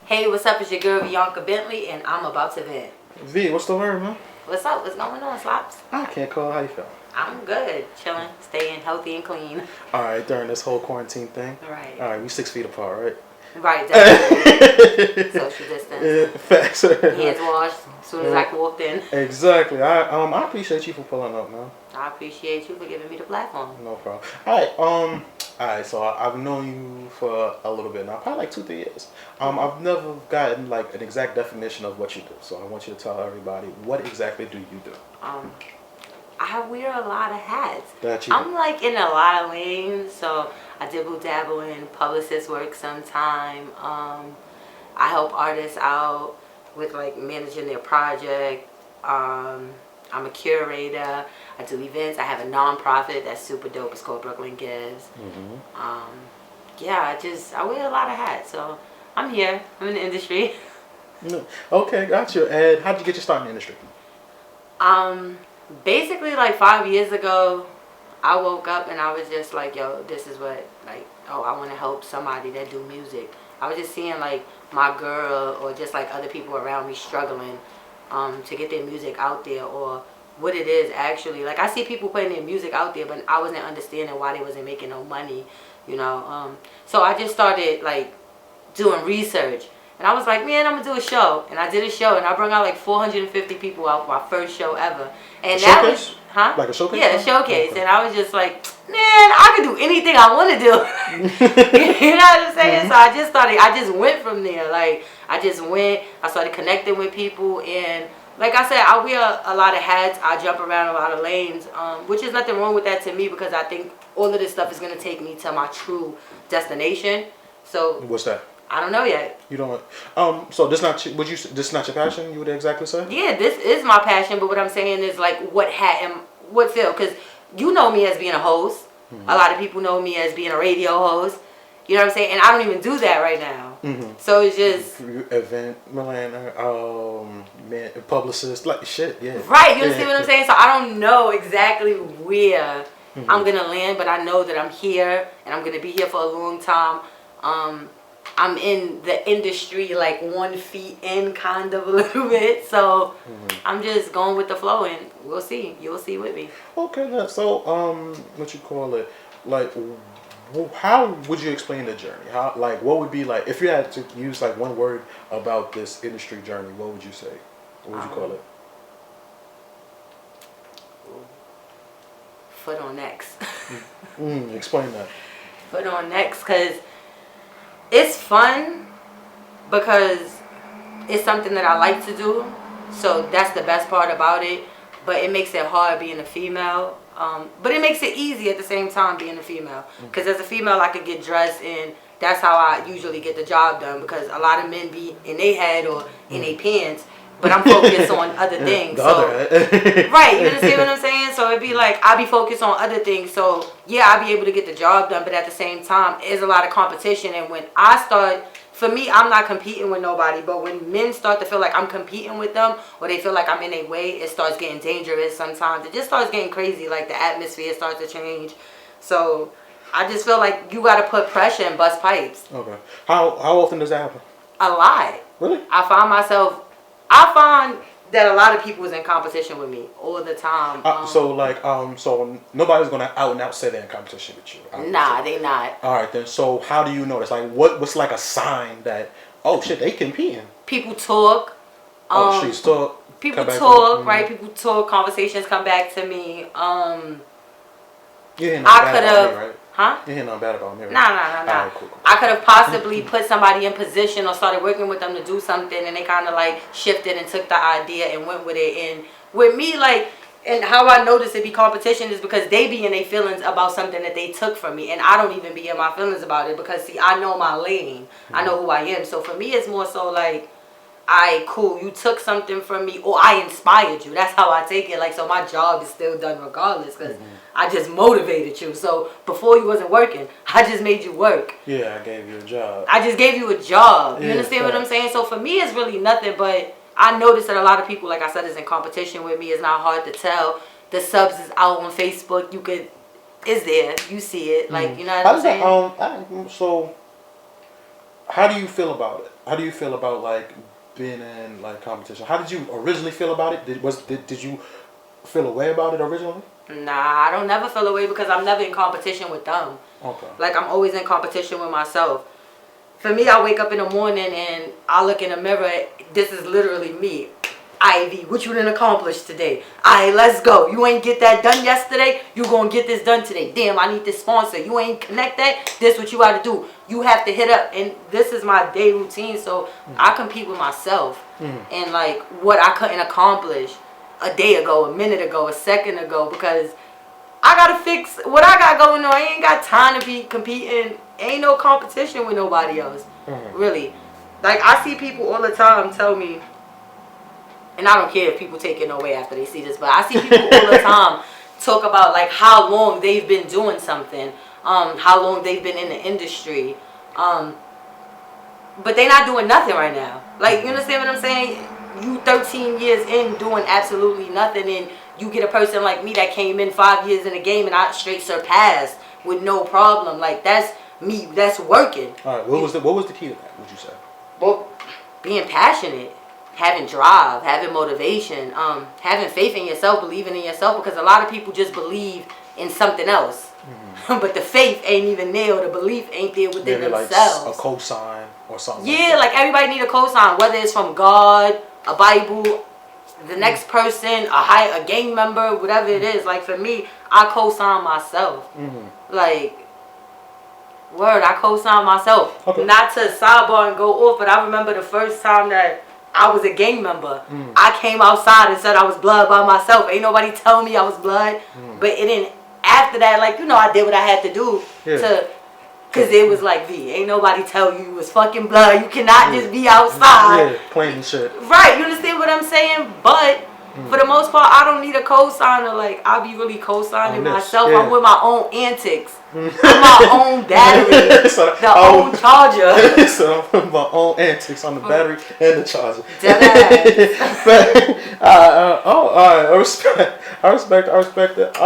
Hey, what's up? It's your girl Vianca Bentley, and I'm about to vent. V, what's the word, man? What's up? What's going on, Slops? I can't call. How you feel? I'm good, chilling, staying healthy and clean. All right, during this whole quarantine thing. Right. All right, we 6 feet apart, right? Right, definitely. Social distance. Yeah, facts. Hands washed as soon as I walked in. Exactly. I appreciate you for pulling up, man. I appreciate you for giving me the platform. No problem. All right. So I've known you for a little bit now, probably like 2-3 years. I've never gotten like an exact definition of what you do. So I want you to tell everybody what exactly do you do. I wear a lot of hats. That you. I'm like in a lot of lanes, so I dibble dabble in publicist work sometime. I help artists out with like managing their project. I'm a curator. I do events. I have a non-profit that's super dope. It's called Brooklyn Gives. Yeah, I wear a lot of hats. So I'm here. I'm in the industry. Okay, got you. And how'd you get your start in the industry? Basically like 5 years ago, I woke up and I was just like, yo, this is what, like, oh, I want to help somebody that do music. I was just seeing like my girl or just like other people around me struggling to get their music out there, or what it is actually. Like I see people putting their music out there, but I wasn't understanding why they wasn't making no money, you know. So I just started like doing research. And I was like, man, I'm going to do a show. And I did a show, and I brought out like 450 people out for my first show ever. And that was, huh? Like a showcase? Yeah, a showcase. Okay. And I was just like, man, I can do anything I want to do. You know what I'm saying? So I just went from there. Like, I started connecting with people. And like I said, I wear a lot of hats. I jump around a lot of lanes, which is nothing wrong with that to me, because I think all of this stuff is going to take me to my true destination. So what's that? I don't know yet. You don't. So this not this not your passion? You would exactly say? Yeah, this is my passion. But what I'm saying is like what hat and what field? Because you know me as being a host. A lot of people know me as being a radio host. You know what I'm saying? And I don't even do that right now. So it's just event planner, publicist, like shit. Yeah. Right. You understand what I'm saying? So I don't know exactly where I'm gonna land, but I know that I'm here and I'm gonna be here for a long time. I'm in the industry like 1 feet in kind of a little bit. So I'm just going with the flow, and we'll see. You'll see with me. Okay, so what you call it? Like, how would you explain the journey? How, like, what would be like if you had to use like one word about this industry journey? What would you say? What would you call it? Foot on X. Explain that. Foot on X, because it's fun, because it's something that I like to do. So that's the best part about it. But it makes it hard being a female. But it makes it easy at the same time being a female. Because as a female, I could get dressed, and that's how I usually get the job done. Because a lot of men be in their head or in their pants. But I'm focused on other things. Right, you understand what I'm saying? So it'd be like, I be focused on other things. So yeah, I'll be able to get the job done, but at the same time, there's a lot of competition. And when I start, for me, I'm not competing with nobody. But when men start to feel like I'm competing with them, or they feel like I'm in their way, it starts getting dangerous sometimes. It just starts getting crazy. Like the atmosphere starts to change. So I just feel like you got to put pressure and bust pipes. Okay. How often does that happen? A lot. Really? I find that a lot of people is in competition with me all the time. So nobody's gonna out and out say they're in competition with you. Nah, they not. All right then. So how do you notice? Like, what's like a sign that, oh shit, they competing? People talk. Streets talk. People talk, right? People talk. Conversations come back to me. You hear nothing bad about me, right? Huh? You hear nothing bad about me, right? Nah. Right, cool. I could have possibly put somebody in position or started working with them to do something, and they kind of like shifted and took the idea and went with it. And with me, like, and how I notice it be competition is because they be in their feelings about something that they took from me, and I don't even be in my feelings about it, because see, I know my lane. I know who I am. So for me, it's more so like, cool, you took something from me, or I inspired you. That's how I take it. Like, so my job is still done regardless, because I just motivated you. So before you wasn't working, I just made you work. Yeah, I gave you a job. I just gave you a job. You understand what I'm saying? So for me, it's really nothing, but I noticed that a lot of people, like I said, is in competition with me. It's not hard to tell. The subs is out on Facebook. It's there. You see it. Like, you know what I'm saying? So how do you feel about it? how do you feel about like being in like competition? How did you originally feel about it? Did you feel a way about it originally? Nah, I don't never feel away because I'm never in competition with them. Okay. Like, I'm always in competition with myself. For me, I wake up in the morning and I look in the mirror. This is literally me. Ivy, what you done accomplished today? Alright, let's go. You ain't get that done yesterday. You gonna get this done today. Damn, I need this sponsor. You ain't connect that. This what you gotta do. You have to hit up. And this is my day routine. So I compete with myself. And like what I couldn't accomplish a day ago, a minute ago, a second ago, because I gotta fix what I got going on. I ain't got time to be competing. Ain't no competition with nobody else. Really. Like, I see people all the time tell me, and I don't care if people take it no way after they see this, but I see people all the time talk about like how long they've been doing something, how long they've been in the industry, but they not doing nothing right now. Like, you understand what I'm saying? You 13 years in doing absolutely nothing, and you get a person like me that came in 5 years in the game and I straight surpassed with no problem. Like, that's me. That's working. All right. What was the key to that? Would you say? Well, being passionate, having drive, having motivation, having faith in yourself, believing in yourself, because a lot of people just believe in something else. But the faith ain't even there, or the belief ain't there within themselves. Like a cosign or something. Yeah, like everybody need a cosign, whether it's from God, a Bible, the next person, a gang member, whatever it is. Like, for me, I co-sign myself. Like, word, I co-sign myself. Okay. Not to sidebar and go off, but I remember the first time that I was a gang member. I came outside and said I was blood by myself. Ain't nobody tell me I was blood. But it didn't, after that, like, you know, I did what I had to do to, because it was like, ain't nobody tell you was fucking blood. You cannot just be outside. Yeah, plain shit. Right, you understand what I'm saying? But for the most part, I don't need a co-signer. Like, I be really co-signing myself. I'm with my own antics. I'm my own battery. The own charger. So I'm with my own antics on the battery and the charger. All right. I respect it.